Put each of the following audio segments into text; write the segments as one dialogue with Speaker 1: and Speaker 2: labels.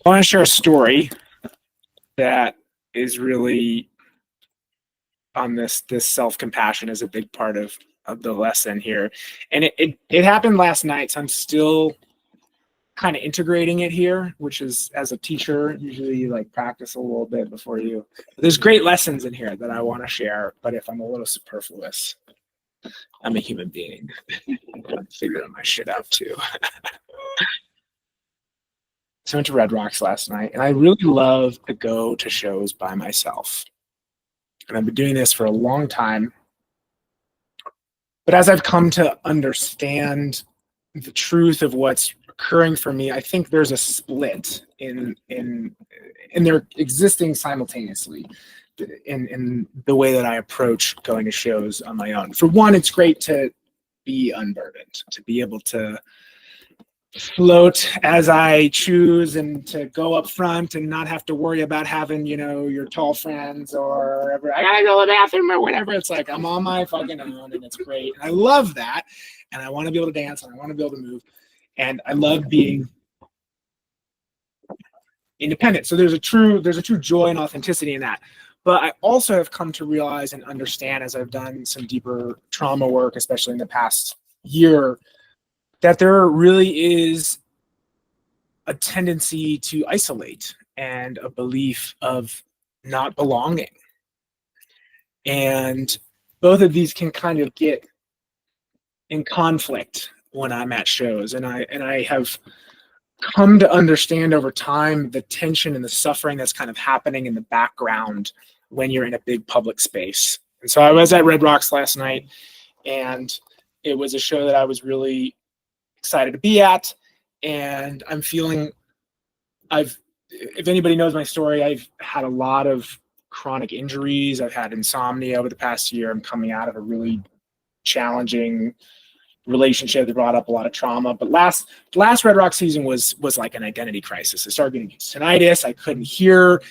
Speaker 1: I want to share a story that is really on this self-compassion is a big part of the lesson here. And it happened last night, so I'm still kind of integrating it here, which is, as a teacher, usually you like practice a little bit before you. There's great lessons in here that I want to share, but if I'm a little superfluous, I'm a human being. I'm figuring my shit out too. So I went to Red Rocks last night, and I really love to go to shows by myself. And I've been doing this for a long time. But as I've come to understand the truth of what's occurring for me, I think there's a split in their existing simultaneously in the way that I approach going to shows on my own. For one, it's great to be unburdened, to be able to float as I choose and to go up front and not have to worry about having, your tall friends or I gotta go to the bathroom or whatever. It's like I'm on my fucking own and it's great. And I love that. And I want to be able to dance and I want to be able to move. And I love being independent. So there's a true joy and authenticity in that. But I also have come to realize and understand, as I've done some deeper trauma work, especially in the past year, that there really is a tendency to isolate and a belief of not belonging. And both of these can kind of get in conflict when I'm at shows. And I have come to understand over time the tension and the suffering that's kind of happening in the background when you're in a big public space. And so I was at Red Rocks last night, and it was a show that I was really excited to be at, and I'm feeling if anybody knows my story, I've had a lot of chronic injuries. I've had insomnia over the past year. I'm coming out of a really challenging relationship that brought up a lot of trauma. But last Red Rock season was like an identity crisis. I started getting tinnitus. I couldn't hear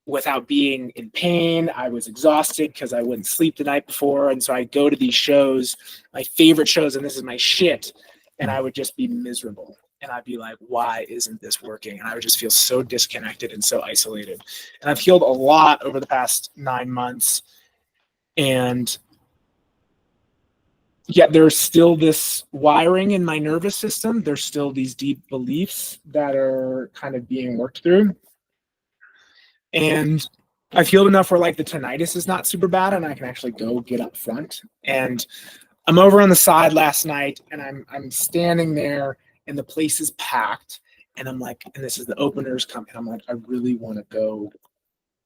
Speaker 1: without being in pain. I was exhausted because I wouldn't sleep the night before. And so I'd go to these shows, my favorite shows, and this is my shit. And I would just be miserable. And I'd be like, why isn't this working? And I would just feel so disconnected and so isolated. And I've healed a lot over the past 9 months. And yet there's still this wiring in my nervous system. There's still these deep beliefs that are kind of being worked through. And I've healed enough where like the tinnitus is not super bad and I can actually go get up front. And I'm over on the side last night, and I'm standing there, and the place is packed, and I'm like, and this is the openers coming. I'm like, I really want to go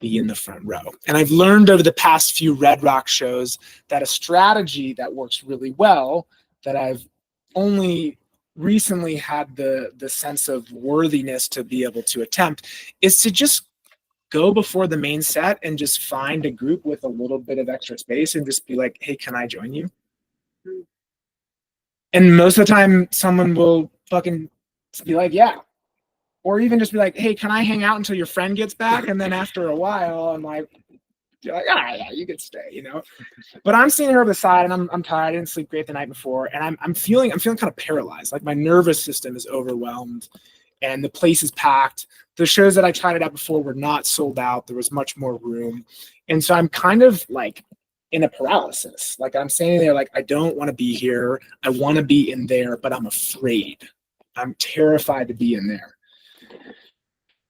Speaker 1: be in the front row. And I've learned over the past few Red Rock shows that a strategy that works really well, that I've only recently had the sense of worthiness to be able to attempt, is to just go before the main set and just find a group with a little bit of extra space and just be like, hey, can I join you? And most of the time, someone will fucking be like, yeah. Or even just be like, hey, can I hang out until your friend gets back? And then after a while, I'm like, yeah, you could stay, But I'm sitting here on the side, and I'm tired. I didn't sleep great the night before, and I'm feeling kind of paralyzed. Like my nervous system is overwhelmed, and the place is packed. The shows that I tried it out before were not sold out. There was much more room, and so I'm kind of like in a paralysis. Like I'm standing there like, I don't want to be here. I want to be in there, but I'm afraid. I'm terrified to be in there.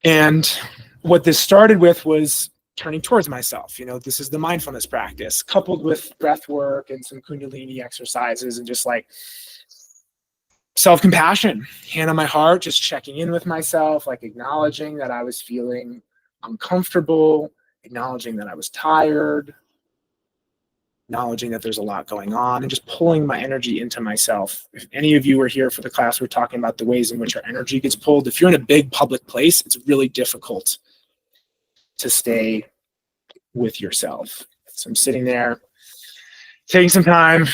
Speaker 1: And what this started with was turning towards myself. This is the mindfulness practice coupled with breath work and some Kundalini exercises and just like self-compassion, hand on my heart, just checking in with myself, like acknowledging that I was feeling uncomfortable, acknowledging that I was tired, acknowledging that there's a lot going on, and just pulling my energy into myself. If any of you were here for the class, we're talking about the ways in which our energy gets pulled. If you're in a big public place, it's really difficult to stay with yourself. So I'm sitting there, taking some time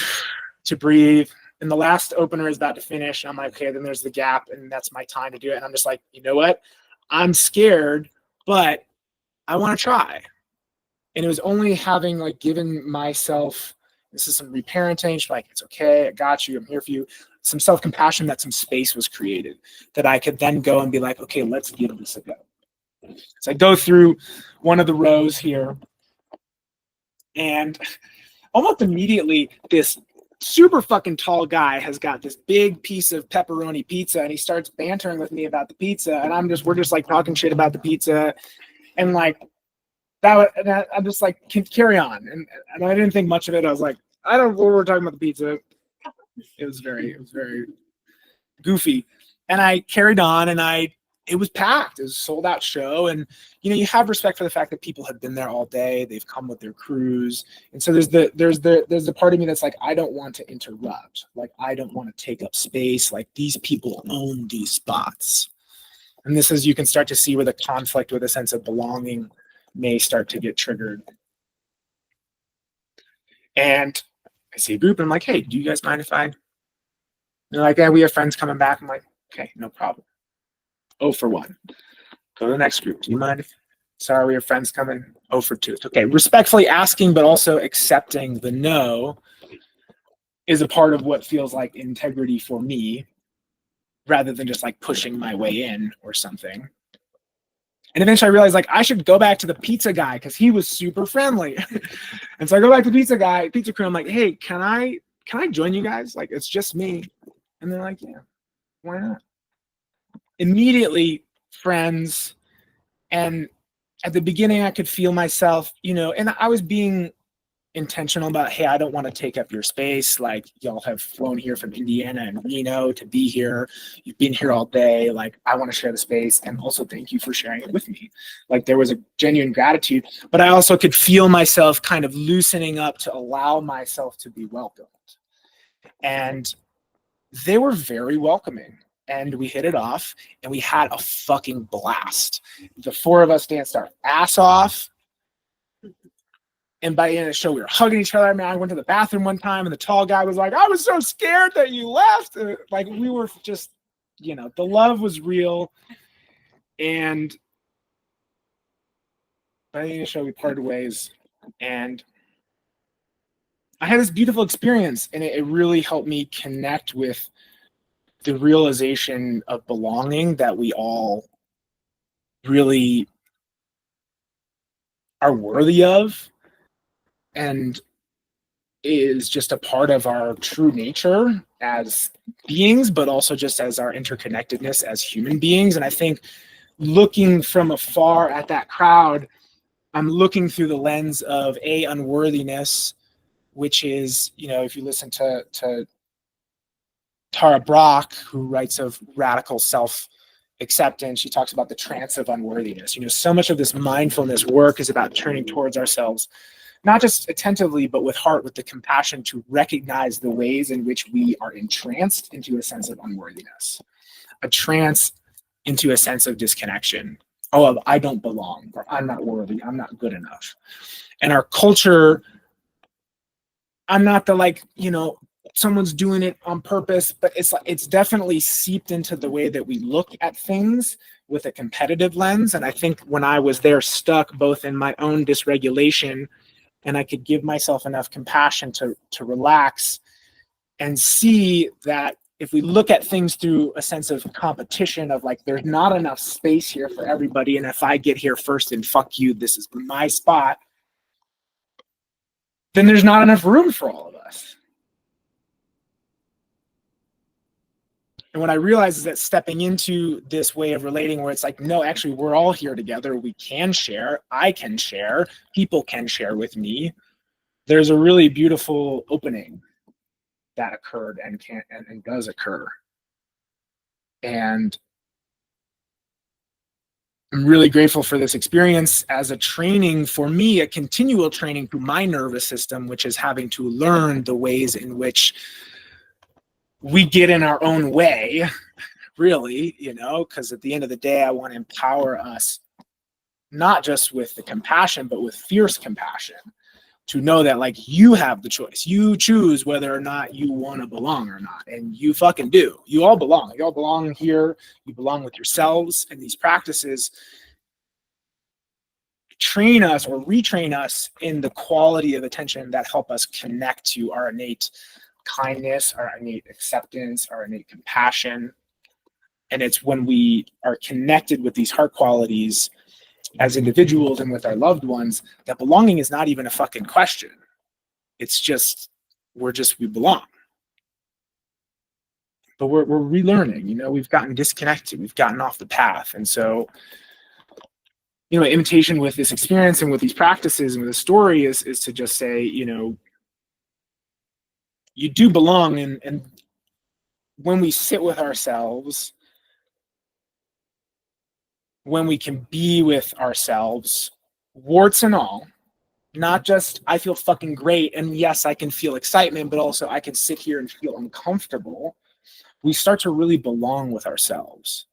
Speaker 1: to breathe. And the last opener is about to finish. And I'm like, okay, then there's the gap, and that's my time to do it. And I'm just like, you know what? I'm scared, but I want to try. And it was only having like given myself This is some reparenting. She's like, it's okay. I got you. I'm here for you. Some self-compassion, that some space was created that I could then go and be like, okay, let's give this a go. So I go through one of the rows here, and almost immediately this super fucking tall guy has got this big piece of pepperoni pizza, and he starts bantering with me about the pizza, and we're just like talking shit about the pizza, and like I'm just like, carry on, and I didn't think much of it. I was like, I don't know what we're talking about the pizza. It was very goofy, and I carried on, and it was packed. It was a sold out show, and you have respect for the fact that people have been there all day. They've come with their crews, and so there's the part of me that's like, I don't want to interrupt. Like, I don't want to take up space. Like, these people own these spots, and this is, you can start to see where the conflict with a sense of belonging may start to get triggered. And I see a group, and I'm like, hey, do you guys mind if I? They're like, yeah, we have friends coming back. I'm like, okay, no problem. 0 for 1. Go to the next group. Do you mind if? Sorry, we have friends coming. 0 for 2. It's okay. Respectfully asking, but also accepting the no is a part of what feels like integrity for me, rather than just like pushing my way in or something. And eventually I realized, like, I should go back to the pizza guy because he was super friendly. And so I go back to the pizza crew. I'm like, hey, can I join you guys? Like, it's just me. And they're like, yeah, why not? Immediately friends. And at the beginning I could feel myself, and I was being intentional about, hey, I don't want to take up your space. Like, y'all have flown here from Indiana and Reno to be here. You've been here all day. Like, I want to share the space, and also thank you for sharing it with me. Like, there was a genuine gratitude, but I also could feel myself kind of loosening up to allow myself to be welcomed. And they were very welcoming, and we hit it off, and we had a fucking blast. The 4 of us danced our ass off. And by the end of the show, we were hugging each other. I mean, I went to the bathroom one time, and the tall guy was like, I was so scared that you left. Like, we were just, the love was real. And by the end of the show, we parted ways. And I had this beautiful experience, and it really helped me connect with the realization of belonging that we all really are worthy of, and is just a part of our true nature as beings, but also just as our interconnectedness as human beings. And I think looking from afar at that crowd, I'm looking through the lens of unworthiness, which is, if you listen to Tara Brach, who writes of radical self-acceptance, she talks about the trance of unworthiness. So much of this mindfulness work is about turning towards ourselves, not just attentively, but with heart, with the compassion to recognize the ways in which we are entranced into a sense of unworthiness, a trance into a sense of disconnection. Oh, I don't belong, or I'm not worthy, I'm not good enough. And our culture, I'm not the someone's doing it on purpose, but it's definitely seeped into the way that we look at things with a competitive lens. And I think when I was there, stuck both in my own dysregulation, and I could give myself enough compassion to relax and see that if we look at things through a sense of competition of like, there's not enough space here for everybody, and if I get here first, and fuck you, this is my spot, then there's not enough room for all of us. And what I realized is that stepping into this way of relating where it's like, no, actually, we're all here together. We can share. I can share. People can share with me. There's a really beautiful opening that occurred and does occur. And I'm really grateful for this experience as a training for me, a continual training through my nervous system, which is having to learn the ways in which we get in our own way, really, because at the end of the day, I want to empower us, not just with the compassion, but with fierce compassion, to know that like you have the choice. You choose whether or not you want to belong or not. And you fucking do. You all belong. You all belong here. You belong with yourselves. And these practices train us or retrain us in the quality of attention that help us connect to our innate kindness, our innate acceptance, our innate compassion. And it's when we are connected with these heart qualities as individuals and with our loved ones that belonging is not even a fucking question. It's just, we belong. But we're relearning, you know, we've gotten disconnected, we've gotten off the path. And so, you know, imitation with this experience and with these practices and with the story is to just say, you know, you do belong. And when we sit with ourselves, when we can be with ourselves, warts and all, not just I feel fucking great and yes, I can feel excitement, but also I can sit here and feel uncomfortable, we start to really belong with ourselves.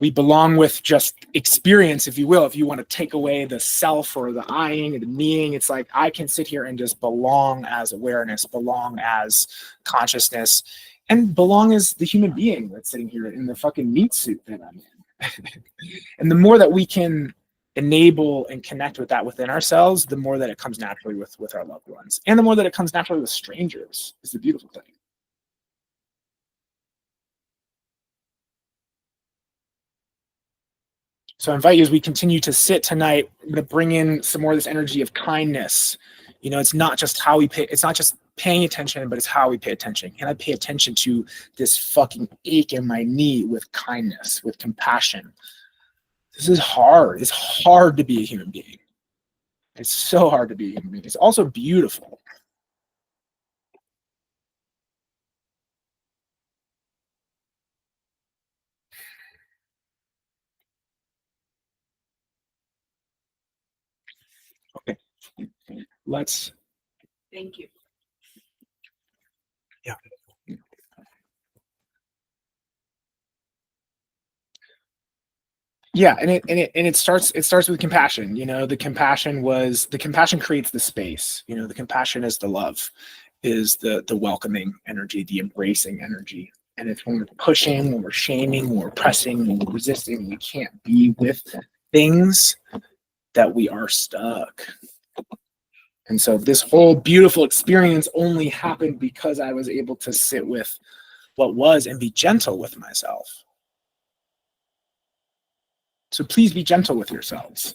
Speaker 1: We belong with just experience, if you will. If you want to take away the self or the eyeing or the meing, it's like I can sit here and just belong as awareness, belong as consciousness, and belong as the human being that's sitting here in the fucking meat suit that I'm in. And the more that we can enable and connect with that within ourselves, the more that it comes naturally with our loved ones. And the more that it comes naturally with strangers is the beautiful thing. So I invite you as we continue to sit tonight, I'm going to bring in some more of this energy of kindness. You know, it's not just how we pay, it's not just paying attention, but it's how we pay attention. Can I pay attention to this fucking ache in my knee with kindness, with compassion? This is hard. It's hard to be a human being. It's so hard to be a human being. It's also beautiful. Okay. Let's.
Speaker 2: Thank you.
Speaker 1: Yeah. Yeah, and it starts with compassion. You know, the compassion creates the space. You know, the compassion is the love, is the welcoming energy, the embracing energy. And it's when we're pushing, when we're shaming, when we're pressing, when we're resisting, we can't be with things that we are stuck. And so this whole beautiful experience only happened because I was able to sit with what was and be gentle with myself. So please be gentle with yourselves.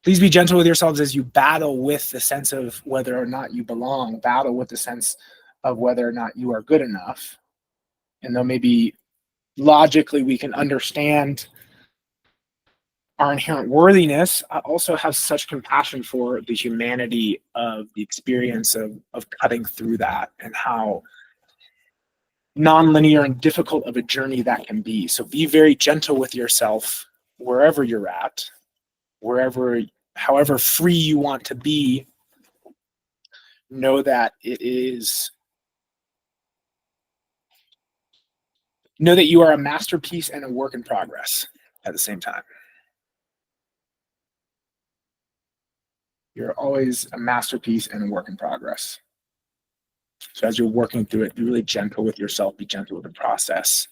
Speaker 1: Please be gentle with yourselves as you battle with the sense of whether or not you belong, battle with the sense of whether or not you are good enough. And though maybe logically we can understand our inherent worthiness, I also have such compassion for the humanity of the experience of cutting through that and how nonlinear and difficult of a journey that can be. So be very gentle with yourself wherever you're at, however free you want to be. Know that know that you are a masterpiece and a work in progress at the same time. You're always a masterpiece and a work in progress. So as you're working through it, be really gentle with yourself, be gentle with the process,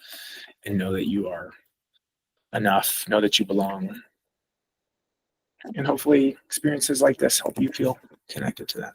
Speaker 1: and know that you are enough, know that you belong. And hopefully experiences like this help you feel connected to that.